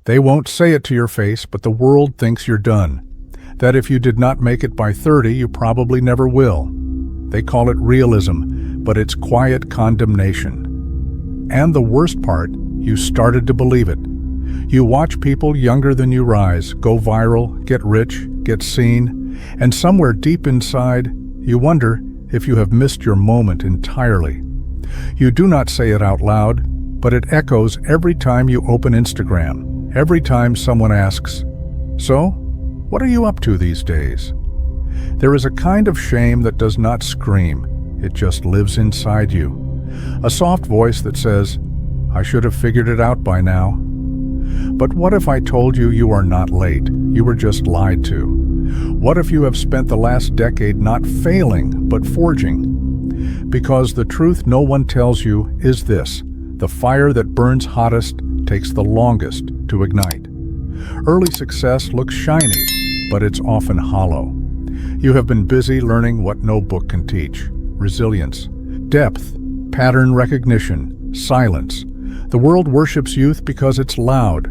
They won't say it to your face, but the world thinks you're done. That if you did not make it by 30, you probably never will. They call it realism, but it's quiet condemnation. And the worst part, you started to believe it. You watch people younger than you rise, go viral, get rich, get seen, and somewhere deep inside, you wonder if you have missed your moment entirely. You do not say it out loud, but it echoes every time you open Instagram. Every time someone asks, "So, what are you up to these days?" There is a kind of shame that does not scream, it just lives inside you. A soft voice that says, "I should have figured it out by now." But what if I told you you are not late, you were just lied to? What if you have spent the last decade not failing, but forging? Because the truth no one tells you is this: the fire that burns hottest takes the longest to ignite. Early success looks shiny, but it's often hollow. You have been busy learning what no book can teach: resilience, depth, pattern recognition, silence. The world worships youth because it's loud.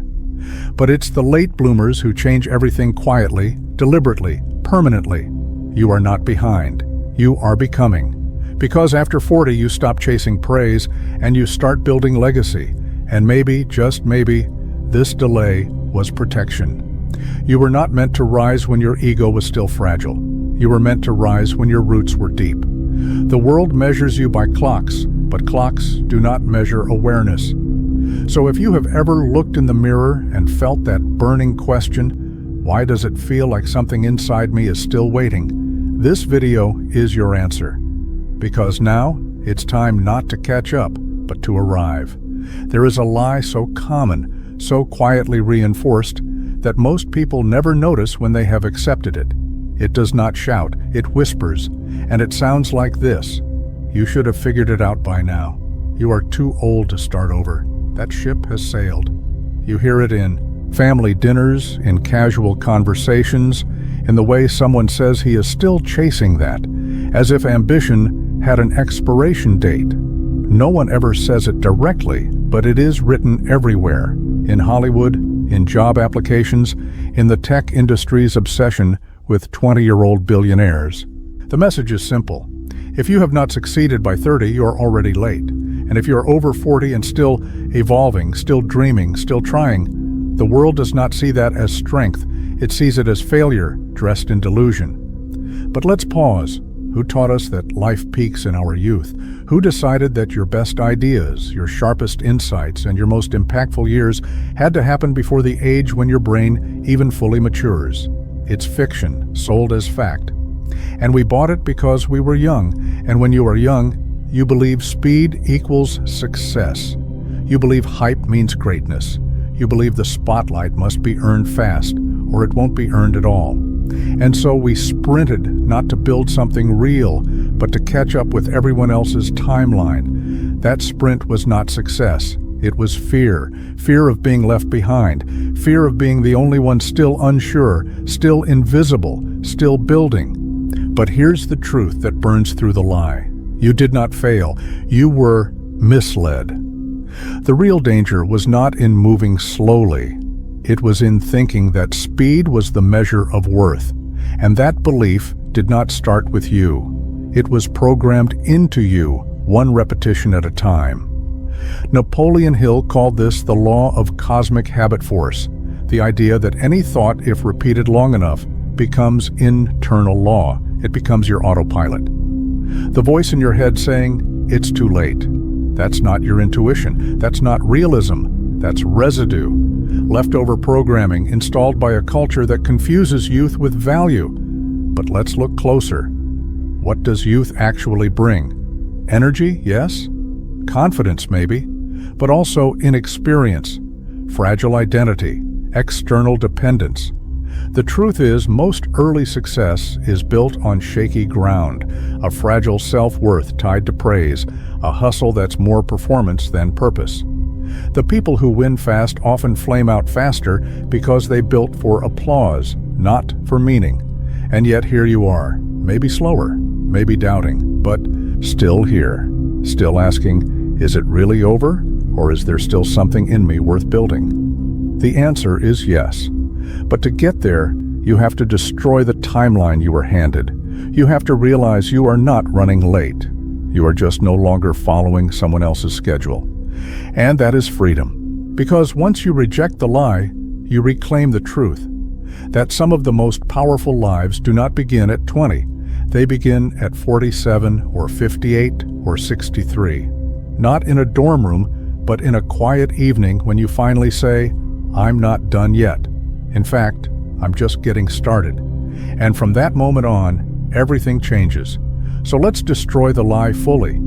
But it's the late bloomers who change everything quietly, deliberately, permanently. You are not behind. You are becoming. Because after 40 you stop chasing praise and you start building legacy. And maybe, just maybe, this delay was protection. You were not meant to rise when your ego was still fragile. You were meant to rise when your roots were deep. The world measures you by clocks, but clocks do not measure awareness. So if you have ever looked in the mirror and felt that burning question, why does it feel like something inside me is still waiting? This video is your answer. Because now, it's time not to catch up, but to arrive. There is a lie so common, so quietly reinforced, that most people never notice when they have accepted it. It does not shout, it whispers, and it sounds like this: "You should have figured it out by now. You are too old to start over. That ship has sailed." You hear it in family dinners, in casual conversations, in the way someone says he is still chasing that, as if ambition had an expiration date. No one ever says it directly, but it is written everywhere. In Hollywood, in job applications, in the tech industry's obsession with 20-year-old billionaires. The message is simple. If you have not succeeded by 30, you're already late. And if you're over 40 and still evolving, still dreaming, still trying, the world does not see that as strength. It sees it as failure dressed in delusion. But let's pause. Who taught us that life peaks in our youth? Who decided that your best ideas, your sharpest insights, and your most impactful years had to happen before the age when your brain even fully matures? It's fiction, sold as fact. And we bought it because we were young. And when you are young, you believe speed equals success. You believe hype means greatness. You believe the spotlight must be earned fast, or it won't be earned at all. And so we sprinted not to build something real, but to catch up with everyone else's timeline. That sprint was not success. It was fear. Fear of being left behind. Fear of being the only one still unsure, still invisible, still building. But here's the truth that burns through the lie. You did not fail. You were misled. The real danger was not in moving slowly. It was in thinking that speed was the measure of worth. And that belief did not start with you. It was programmed into you, one repetition at a time. Napoleon Hill called this the law of cosmic habit force, the idea that any thought, if repeated long enough, becomes internal law. It becomes your autopilot. The voice in your head saying, "It's too late." That's not your intuition. That's not realism. That's residue. Leftover programming installed by a culture that confuses youth with value. But let's look closer. What does youth actually bring? Energy, yes. Confidence, maybe. But also inexperience, fragile identity, external dependence. The truth is, most early success is built on shaky ground, a fragile self-worth tied to praise, a hustle that's more performance than purpose. The people who win fast often flame out faster because they built for applause, not for meaning. And yet here you are, maybe slower, maybe doubting, but still here, still asking, is it really over, or is there still something in me worth building? The answer is yes. But to get there, you have to destroy the timeline you were handed. You have to realize you are not running late. You are just no longer following someone else's schedule. And that is freedom. Because once you reject the lie, you reclaim the truth. That some of the most powerful lives do not begin at 20. They begin at 47 or 58 or 63. Not in a dorm room, but in a quiet evening when you finally say, "I'm not done yet. In fact, I'm just getting started." And from that moment on, everything changes. So let's destroy the lie fully.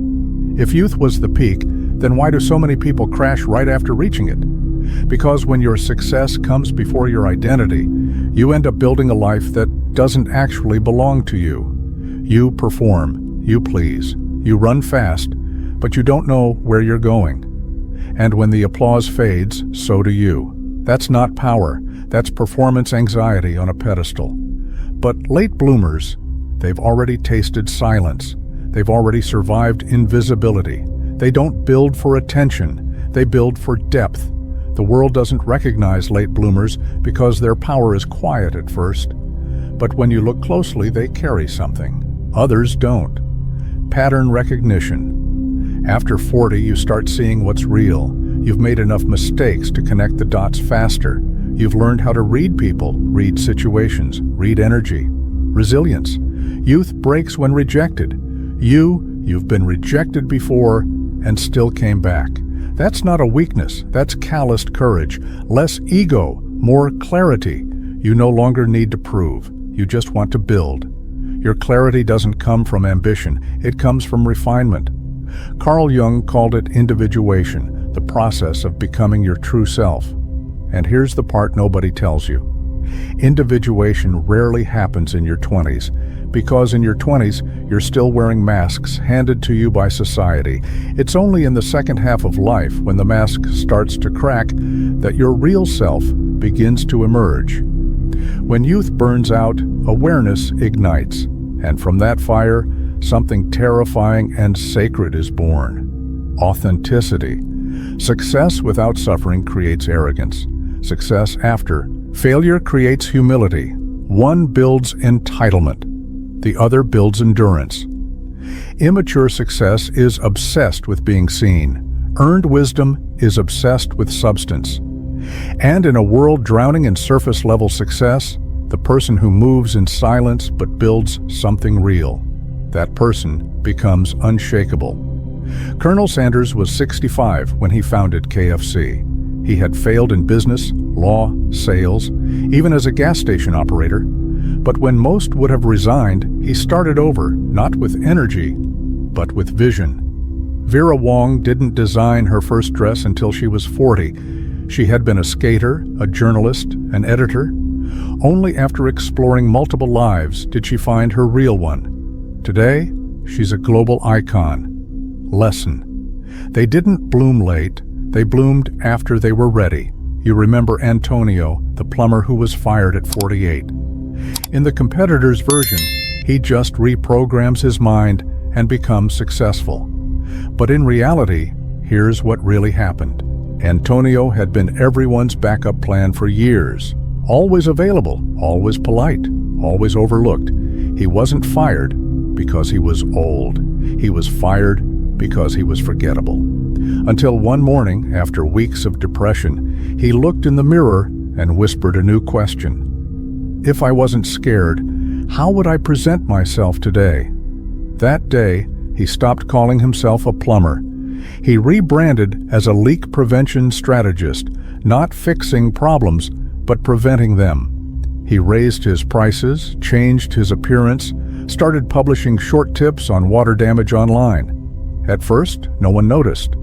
If youth was the peak, then why do so many people crash right after reaching it? Because when your success comes before your identity, you end up building a life that doesn't actually belong to you. You perform, you please, you run fast, but you don't know where you're going. And when the applause fades, so do you. That's not power, that's performance anxiety on a pedestal. But late bloomers, they've already tasted silence. They've already survived invisibility. They don't build for attention, they build for depth. The world doesn't recognize late bloomers because their power is quiet at first. But when you look closely, they carry something. Others don't. Pattern recognition. After 40, you start seeing what's real. You've made enough mistakes to connect the dots faster. You've learned how to read people, read situations, read energy. Resilience. Youth breaks when rejected. You've been rejected before and still came back. That's not a weakness, that's calloused courage. Less ego, more clarity. You no longer need to prove, you just want to build. Your clarity doesn't come from ambition, it comes from refinement. Carl Jung called it individuation, the process of becoming your true self. And here's the part nobody tells you. Individuation rarely happens in your 20s, because in your 20s, you're still wearing masks handed to you by society. It's only in the second half of life, when the mask starts to crack, that your real self begins to emerge. When youth burns out, awareness ignites, and from that fire, something terrifying and sacred is born. Authenticity. Success without suffering creates arrogance. Success after failure creates humility. One builds entitlement. The other builds endurance. Immature success is obsessed with being seen. Earned wisdom is obsessed with substance. And in a world drowning in surface-level success, the person who moves in silence but builds something real, that person becomes unshakable. Colonel Sanders was 65 when he founded KFC. He had failed in business, law, sales, even as a gas station operator. But when most would have resigned, he started over, not with energy, but with vision. Vera Wong didn't design her first dress until she was 40. She had been a skater, a journalist, an editor. Only after exploring multiple lives did she find her real one. Today, she's a global icon. Lesson. They didn't bloom late, they bloomed after they were ready. You remember Antonio, the plumber who was fired at 48. In the competitor's version, he just reprograms his mind and becomes successful. But in reality, here's what really happened. Antonio had been everyone's backup plan for years. Always available, always polite, always overlooked. He wasn't fired because he was old. He was fired because he was forgettable. Until one morning, after weeks of depression, he looked in the mirror and whispered a new question. If I wasn't scared, how would I present myself today? That day, he stopped calling himself a plumber. He rebranded as a leak prevention strategist, not fixing problems, but preventing them. He raised his prices, changed his appearance, started publishing short tips on water damage online. At first, no one noticed.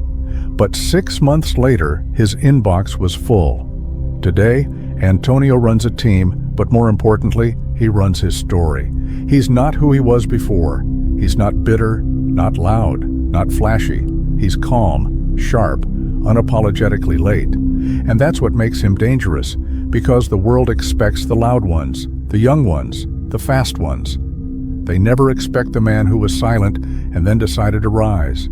But 6 months later, his inbox was full. Today, Antonio runs a team, but more importantly, he runs his story. He's not who he was before. He's not bitter, not loud, not flashy. He's calm, sharp, unapologetically late. And that's what makes him dangerous, because the world expects the loud ones, the young ones, the fast ones. They never expect the man who was silent and then decided to rise.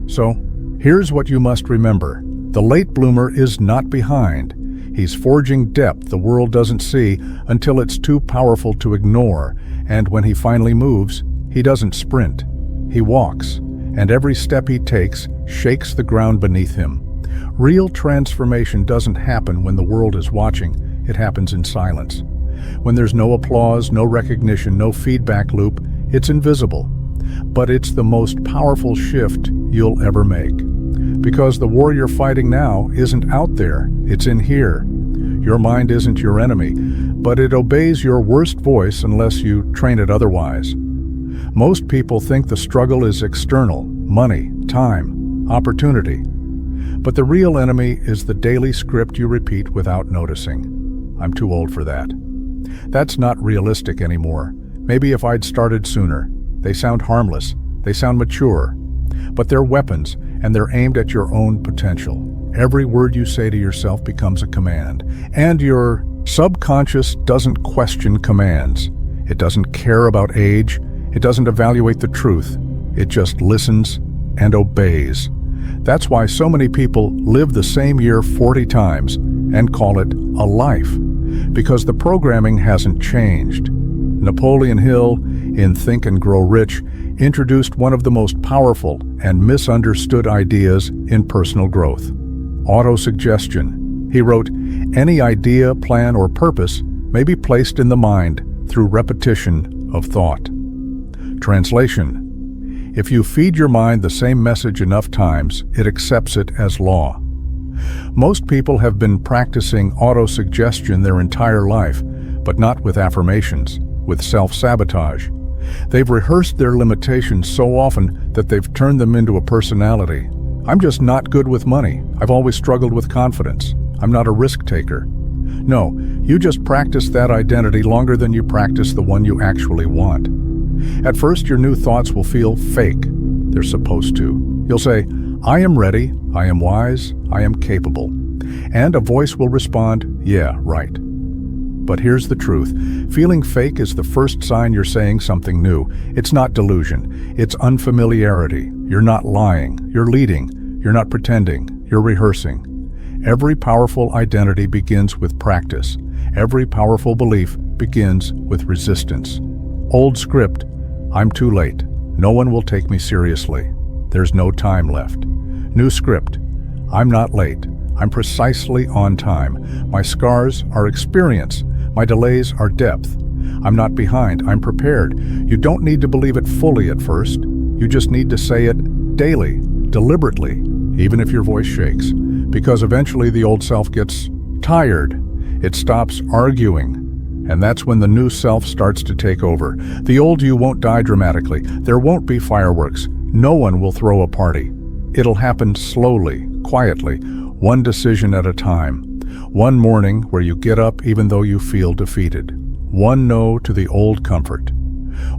So, here's what you must remember. The late bloomer is not behind. He's forging depth the world doesn't see until it's too powerful to ignore, and when he finally moves, he doesn't sprint. He walks, and every step he takes shakes the ground beneath him. Real transformation doesn't happen when the world is watching, it happens in silence. When there's no applause, no recognition, no feedback loop, it's invisible. But it's the most powerful shift you'll ever make. Because the war you're fighting now isn't out there, it's in here. Your mind isn't your enemy, but it obeys your worst voice unless you train it otherwise. Most people think the struggle is external: money, time, opportunity. But the real enemy is the daily script you repeat without noticing. I'm too old for that. That's not realistic anymore. Maybe if I'd started sooner. They sound harmless, they sound mature, but they're weapons, and they're aimed at your own potential. Every word you say to yourself becomes a command, and your subconscious doesn't question commands. It doesn't care about age, it doesn't evaluate the truth, it just listens and obeys. That's why so many people live the same year 40 times and call it a life, because the programming hasn't changed. Napoleon Hill, in Think and Grow Rich, introduced one of the most powerful and misunderstood ideas in personal growth: autosuggestion. He wrote, "Any idea, plan, or purpose may be placed in the mind through repetition of thought." Translation: if you feed your mind the same message enough times, it accepts it as law. Most people have been practicing autosuggestion their entire life, but not with affirmations, with self-sabotage. They've rehearsed their limitations so often that they've turned them into a personality. I'm just not good with money. I've always struggled with confidence. I'm not a risk taker. No, you just practice that identity longer than you practice the one you actually want. At first, your new thoughts will feel fake. They're supposed to. You'll say, "I am ready, I am wise, I am capable." And a voice will respond, "Yeah, right." But here's the truth. Feeling fake is the first sign you're saying something new. It's not delusion. It's unfamiliarity. You're not lying. You're leading. You're not pretending. You're rehearsing. Every powerful identity begins with practice. Every powerful belief begins with resistance. Old script: I'm too late. No one will take me seriously. There's no time left. New script: I'm not late. I'm precisely on time. My scars are experience. My delays are depth. I'm not behind. I'm prepared. You don't need to believe it fully at first. You just need to say it daily, deliberately, even if your voice shakes. Because eventually the old self gets tired. It stops arguing. And that's when the new self starts to take over. The old you won't die dramatically. There won't be fireworks. No one will throw a party. It'll happen slowly, quietly, one decision at a time. One morning where you get up even though you feel defeated. One no to the old comfort.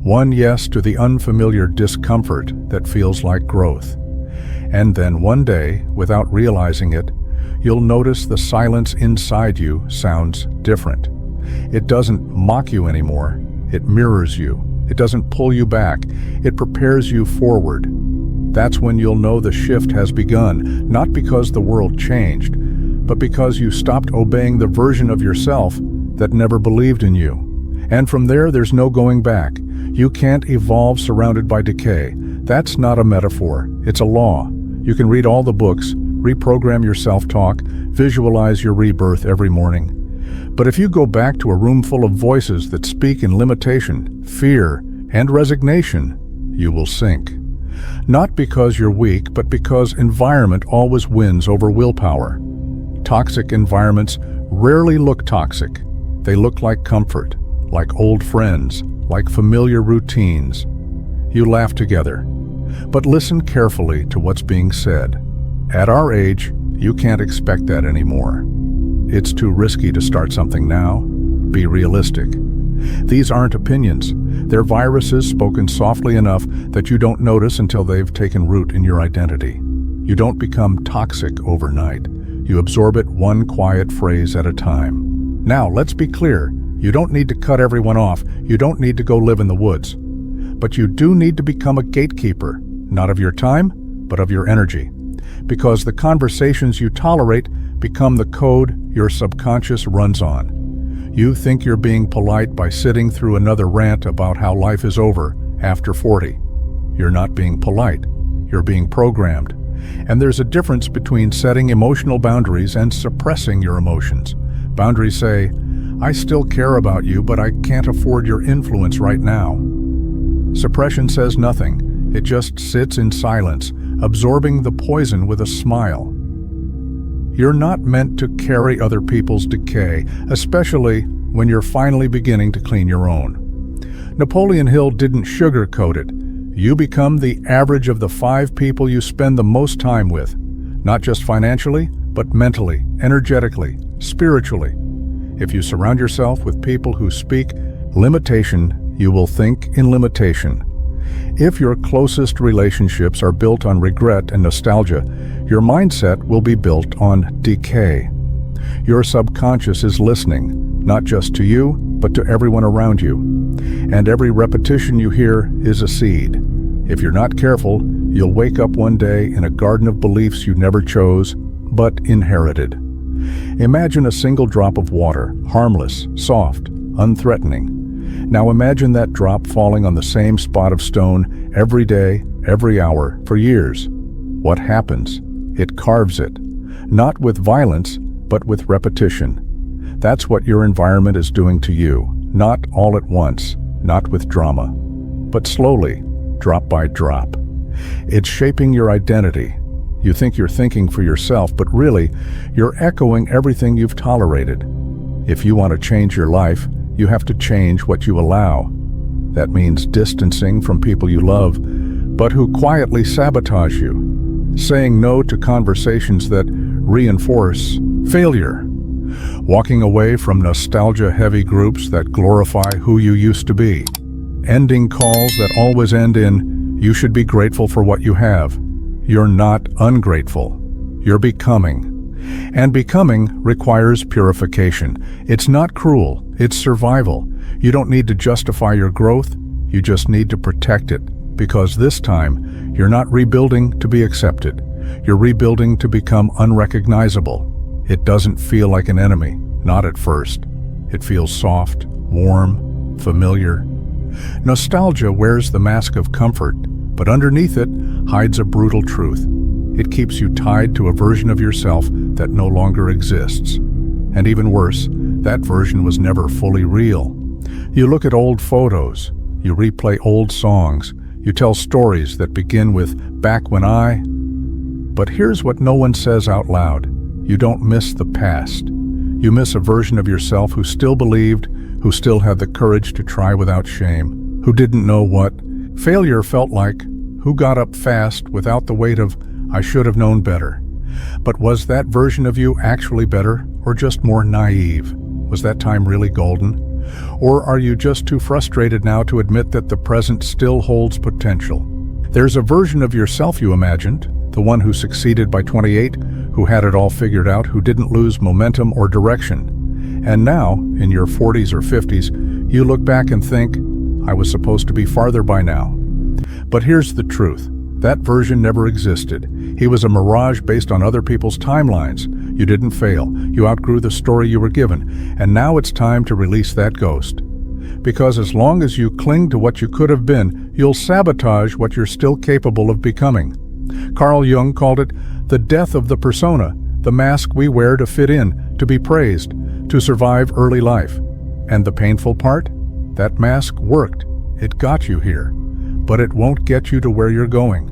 One yes to the unfamiliar discomfort that feels like growth. And then one day, without realizing it, you'll notice the silence inside you sounds different. It doesn't mock you anymore. It mirrors you. It doesn't pull you back. It prepares you forward. That's when you'll know the shift has begun, not because the world changed, but because you stopped obeying the version of yourself that never believed in you. And from there, there's no going back. You can't evolve surrounded by decay. That's not a metaphor. It's a law. You can read all the books, reprogram your self-talk, visualize your rebirth every morning. But if you go back to a room full of voices that speak in limitation, fear, and resignation, you will sink. Not because you're weak, but because environment always wins over willpower. Toxic environments rarely look toxic. They look like comfort, like old friends, like familiar routines. You laugh together. But listen carefully to what's being said. At our age, you can't expect that anymore. It's too risky to start something now. Be realistic. These aren't opinions. They're viruses spoken softly enough that you don't notice until they've taken root in your identity. You don't become toxic overnight. You absorb it one quiet phrase at a time. Now, let's be clear. You don't need to cut everyone off. You don't need to go live in the woods. But you do need to become a gatekeeper, not of your time, but of your energy. Because the conversations you tolerate become the code your subconscious runs on. You think you're being polite by sitting through another rant about how life is over after 40. You're not being polite. You're being programmed. And there's a difference between setting emotional boundaries and suppressing your emotions. Boundaries say, I still care about you, but I can't afford your influence right now. Suppression says nothing. It just sits in silence, absorbing the poison with a smile. You're not meant to carry other people's decay, especially when you're finally beginning to clean your own. Napoleon Hill didn't sugarcoat it. You become the average of the 5 people you spend the most time with, not just financially, but mentally, energetically, spiritually. If you surround yourself with people who speak limitation, you will think in limitation. If your closest relationships are built on regret and nostalgia, your mindset will be built on decay. Your subconscious is listening, not just to you, but to everyone around you. And every repetition you hear is a seed. If you're not careful, you'll wake up one day in a garden of beliefs you never chose, but inherited. Imagine a single drop of water, harmless, soft, unthreatening. Now imagine that drop falling on the same spot of stone every day, every hour, for years. What happens? It carves it. Not with violence, but with repetition. That's what your environment is doing to you, not all at once, not with drama, but slowly, drop by drop. It's shaping your identity. You think you're thinking for yourself, but really, you're echoing everything you've tolerated. If you want to change your life, you have to change what you allow. That means distancing from people you love, but who quietly sabotage you. Saying no to conversations that reinforce failure. Walking away from nostalgia-heavy groups that glorify who you used to be. Ending calls that always end in, you should be grateful for what you have. You're not ungrateful. You're becoming. And becoming requires purification. It's not cruel, it's survival. You don't need to justify your growth, you just need to protect it. Because this time, you're not rebuilding to be accepted. You're rebuilding to become unrecognizable. It doesn't feel like an enemy, not at first. It feels soft, warm, familiar. Nostalgia wears the mask of comfort, but underneath it hides a brutal truth. It keeps you tied to a version of yourself that no longer exists. And even worse, that version was never fully real. You look at old photos, you replay old songs, you tell stories that begin with, "back when I..." But here's what no one says out loud. You don't miss the past. You miss a version of yourself who still believed, who still had the courage to try without shame, who didn't know what failure felt like, who got up fast without the weight of, "I should have known better." But was that version of you actually better, or just more naive? Was that time really golden? Or are you just too frustrated now to admit that the present still holds potential? There's a version of yourself you imagined, the one who succeeded by 28, who had it all figured out, who didn't lose momentum or direction. And now, in your 40s or 50s, you look back and think, I was supposed to be farther by now. But here's the truth. That version never existed. He was a mirage based on other people's timelines. You didn't fail. You outgrew the story you were given. And now it's time to release that ghost. Because as long as you cling to what you could have been, you'll sabotage what you're still capable of becoming. Carl Jung called it the death of the persona, the mask we wear to fit in, to be praised, to survive early life. And the painful part? That mask worked. It got you here. But it won't get you to where you're going.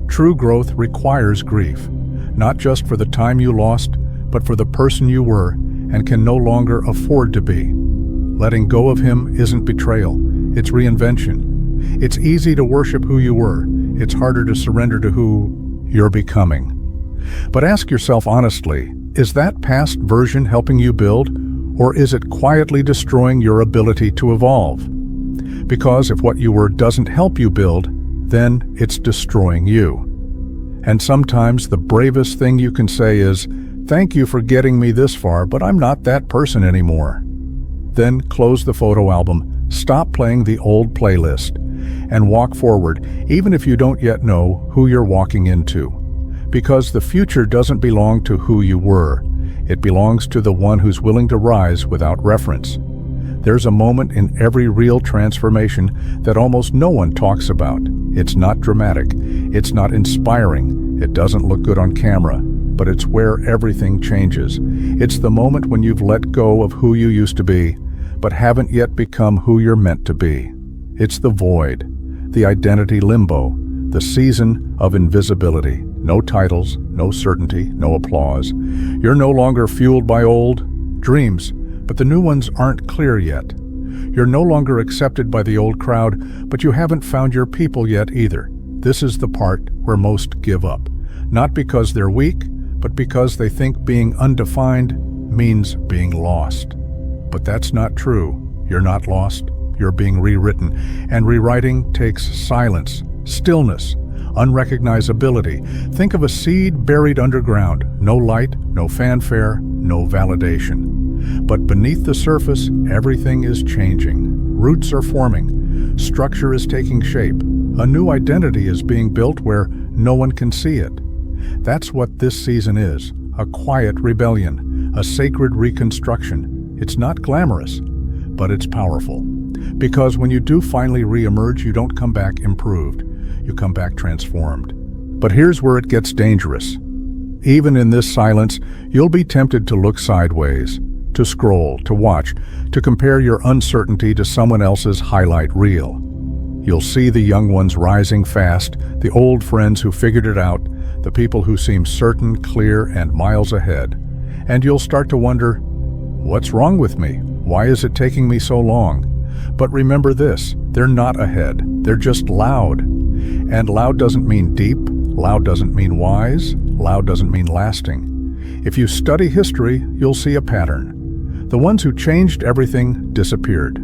True growth requires grief, not just for the time you lost, but for the person you were and can no longer afford to be. Letting go of him isn't betrayal, it's reinvention. It's easy to worship who you were. It's harder to surrender to who you're becoming. But ask yourself honestly, is that past version helping you build, or is it quietly destroying your ability to evolve? Because if what you were doesn't help you build, then it's destroying you. And sometimes the bravest thing you can say is, "Thank you for getting me this far, but I'm not that person anymore." Then close the photo album, stop playing the old playlist, and walk forward, even if you don't yet know who you're walking into. Because the future doesn't belong to who you were. It belongs to the one who's willing to rise without reference. There's a moment in every real transformation that almost no one talks about. It's not dramatic. It's not inspiring. It doesn't look good on camera. But it's where everything changes. It's the moment when you've let go of who you used to be, but haven't yet become who you're meant to be. It's the void, the identity limbo, the season of invisibility. No titles, no certainty, no applause. You're no longer fueled by old dreams, but the new ones aren't clear yet. You're no longer accepted by the old crowd, but you haven't found your people yet either. This is the part where most give up. Not because they're weak, but because they think being undefined means being lost. But that's not true. You're not lost. You're being rewritten. And rewriting takes silence, stillness, unrecognizability. Think of a seed buried underground. No light, no fanfare, no validation. But beneath the surface, everything is changing. Roots are forming. Structure is taking shape. A new identity is being built where no one can see it. That's what this season is, a quiet rebellion, a sacred reconstruction. It's not glamorous, but it's powerful. Because when you do finally re-emerge, you don't come back improved. You come back transformed. But here's where it gets dangerous. Even in this silence, you'll be tempted to look sideways, to scroll, to watch, to compare your uncertainty to someone else's highlight reel. You'll see the young ones rising fast, the old friends who figured it out, the people who seem certain, clear, and miles ahead. And you'll start to wonder, what's wrong with me? Why is it taking me so long? But remember this, they're not ahead. They're just loud. And loud doesn't mean deep. Loud doesn't mean wise. Loud doesn't mean lasting. If you study history, you'll see a pattern. The ones who changed everything disappeared.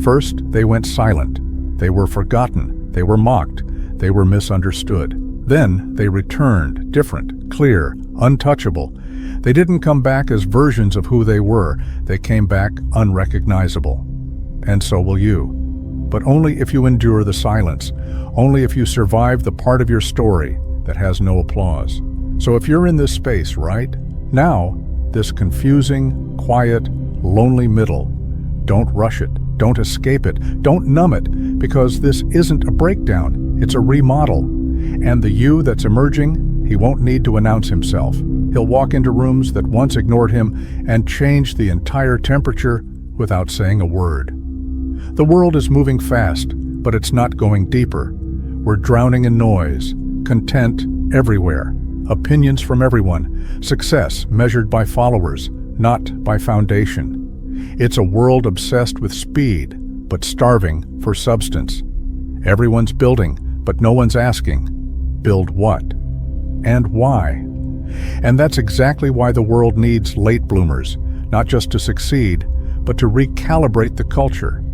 First, they went silent. They were forgotten. They were mocked. They were misunderstood. Then they returned, different, clear, untouchable. They didn't come back as versions of who they were. They came back unrecognizable. And so will you. But only if you endure the silence. Only if you survive the part of your story that has no applause. So if you're in this space right now, this confusing, quiet, lonely middle, don't rush it. Don't escape it. Don't numb it, because this isn't a breakdown. It's a remodel. And the you that's emerging, he won't need to announce himself. He'll walk into rooms that once ignored him and change the entire temperature without saying a word. The world is moving fast, but it's not going deeper. We're drowning in noise, content everywhere, opinions from everyone, success measured by followers, not by foundation. It's a world obsessed with speed, but starving for substance. Everyone's building, but no one's asking, build what? And why? And that's exactly why the world needs late bloomers, not just to succeed, but to recalibrate the culture.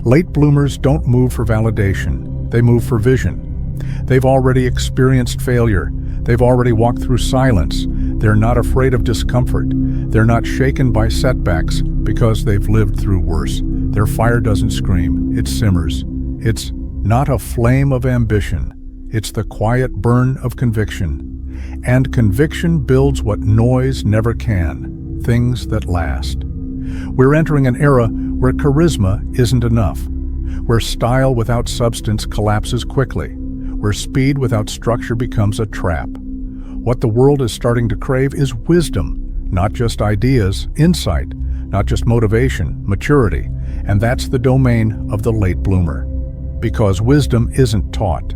Late bloomers don't move for validation, they move for vision. They've already experienced failure. They've already walked through silence. They're not afraid of discomfort. They're not shaken by setbacks because they've lived through worse. Their fire doesn't scream, it simmers. It's not a flame of ambition. It's the quiet burn of conviction. And conviction builds what noise never can, things that last. We're entering an era where charisma isn't enough, where style without substance collapses quickly, where speed without structure becomes a trap. What the world is starting to crave is wisdom, not just ideas, insight, not just motivation, maturity, and that's the domain of the late bloomer. Because wisdom isn't taught.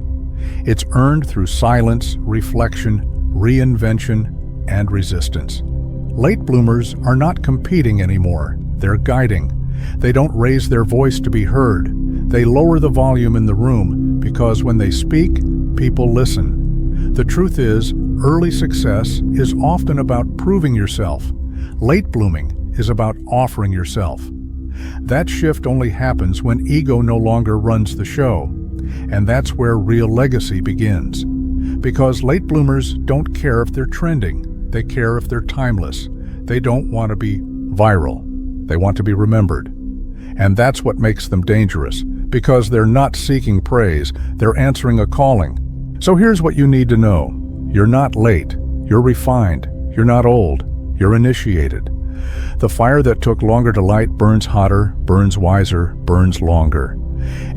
It's earned through silence, reflection, reinvention, and resistance. Late bloomers are not competing anymore. They're guiding. They don't raise their voice to be heard. They lower the volume in the room because when they speak, people listen. The truth is, early success is often about proving yourself. Late blooming is about offering yourself. That shift only happens when ego no longer runs the show. And that's where real legacy begins. Because late bloomers don't care if they're trending. They care if they're timeless. They don't want to be viral. They want to be remembered. And that's what makes them dangerous, because they're not seeking praise, they're answering a calling. So here's what you need to know. You're not late. You're refined. You're not old. You're initiated. The fire that took longer to light burns hotter, burns wiser, burns longer.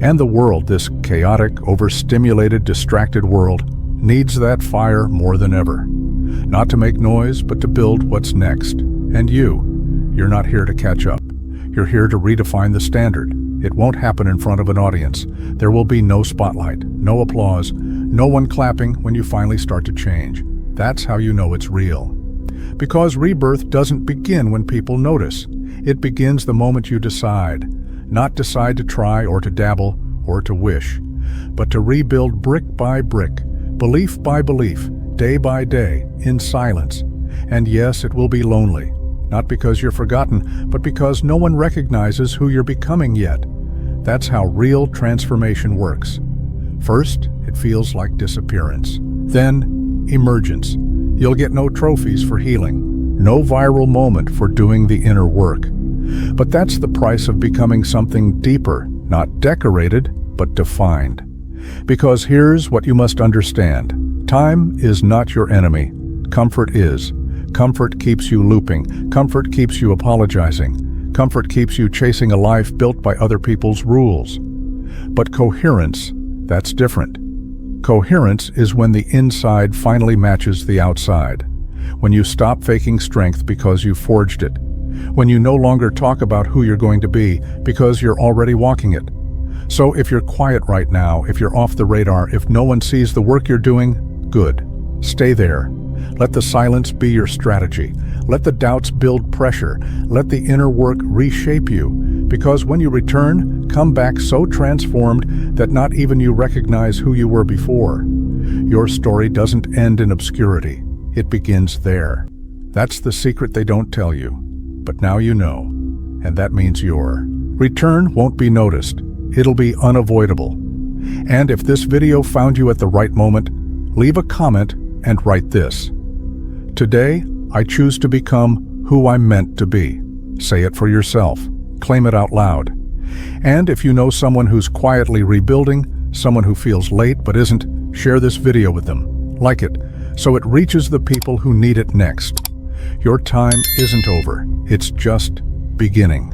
And the world, this chaotic, overstimulated, distracted world, needs that fire more than ever. Not to make noise, but to build what's next. And you're not here to catch up. You're here to redefine the standard. It won't happen in front of an audience. There will be no spotlight, no applause, no one clapping when you finally start to change. That's how you know it's real. Because rebirth doesn't begin when people notice. It begins the moment you decide. Not decide to try or to dabble or to wish, but to rebuild brick by brick, belief by belief, day by day, in silence. And yes, it will be lonely. Not because you're forgotten, but because no one recognizes who you're becoming yet. That's how real transformation works. First, it feels like disappearance. Then, emergence. You'll get no trophies for healing, no viral moment for doing the inner work. But that's the price of becoming something deeper, not decorated, but defined. Because here's what you must understand. Time is not your enemy. Comfort is. Comfort keeps you looping. Comfort keeps you apologizing. Comfort keeps you chasing a life built by other people's rules. But coherence, that's different. Coherence is when the inside finally matches the outside. When you stop faking strength because you forged it. When you no longer talk about who you're going to be because you're already walking it. So if you're quiet right now, if you're off the radar, if no one sees the work you're doing, good. Stay there. Let the silence be your strategy. Let the doubts build pressure. Let the inner work reshape you. Because when you return, come back so transformed that not even you recognize who you were before. Your story doesn't end in obscurity. It begins there. That's the secret they don't tell you. But now you know. And that means your return won't be noticed. It'll be unavoidable. And if this video found you at the right moment, leave a comment and write this. Today, I choose to become who I'm meant to be. Say it for yourself. Claim it out loud. And if you know someone who's quietly rebuilding, someone who feels late but isn't, share this video with them. Like it, so it reaches the people who need it next. Your time isn't over. It's just beginning.